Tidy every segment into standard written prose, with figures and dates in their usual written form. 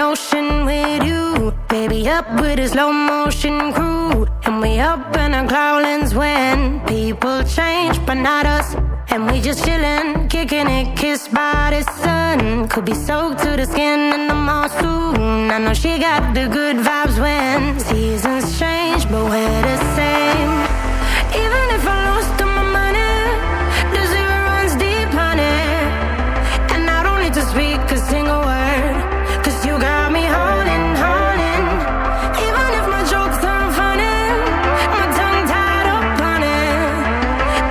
ocean with you. Baby, up with a slow motion crew. And we up in our growlings when people change, but not us. And we just chillin', kicking it, kissed by the sun. Could be soaked to the skin in the mall soon. I know she got the good vibes when seasons change, but we're the same. Even if I lost all my money, the zero runs deep, honey. And I don't need to speak a single word, 'cause you got me holding, holding. Even if my jokes aren't funny, my tongue tied up on it.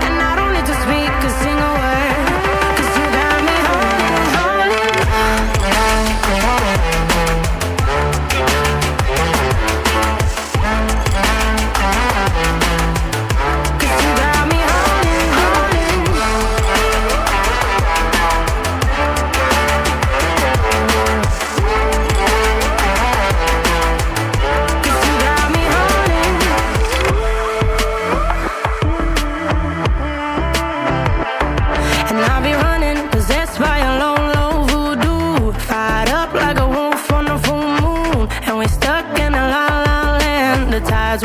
And I don't need to speak a single word, 'cause you got me holding, holding.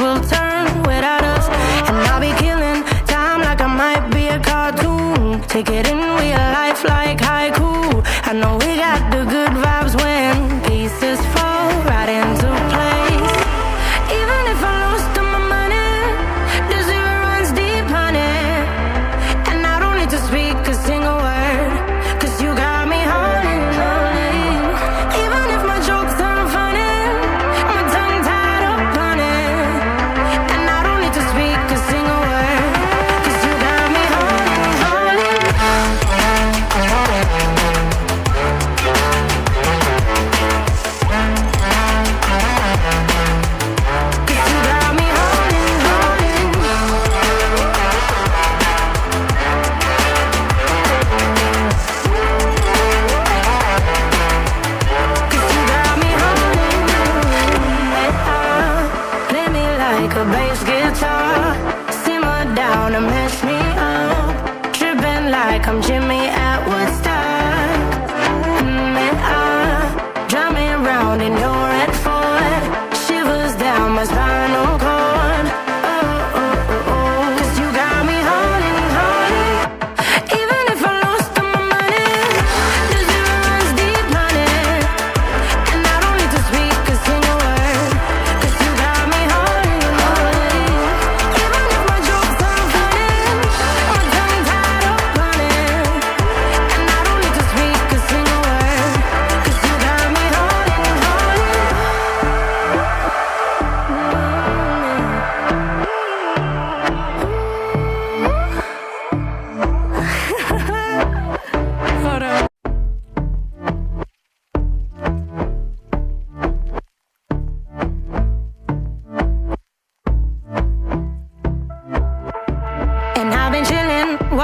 Will turn without us, and I'll be killing time like I might be a cartoon. Take it in real life like haiku. I know we got the good vibes when pieces fall right into place. Even if I lost all my money, the zero runs deep, honey. And I don't need to speak a single word, 'cause you got me holding, holding. Even if my jokes aren't funny, my tongue tied up on it. Speak a single word, 'cause you got me holding, holding. A bass guitar, simmer down and mess me up. Tripping like I'm Jimmy at Woodstock. Drumming around in your red Ford, shivers down my spinal cord. Oh, oh, oh, oh. 'Cause you got me holding, holding. Even if I lost all my money, the zero runs deep, honey. And I don't need to speak a single word, 'cause you got me holding.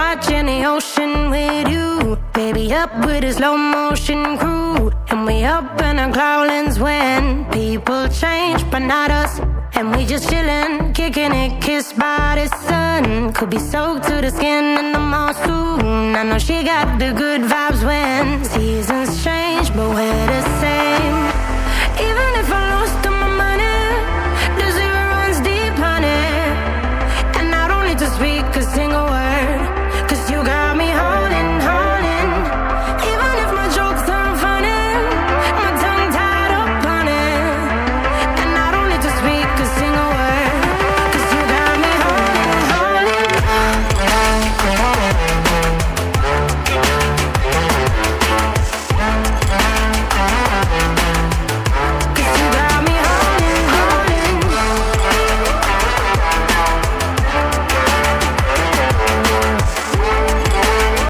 Watching the ocean with you. Baby, up with a slow motion crew. And we up in our growlings when people change, but not us. And we just chillin', kicking it, kissed by the sun. Could be soaked to the skin in the mall soon. I know she got the good vibes when seasons change, but we're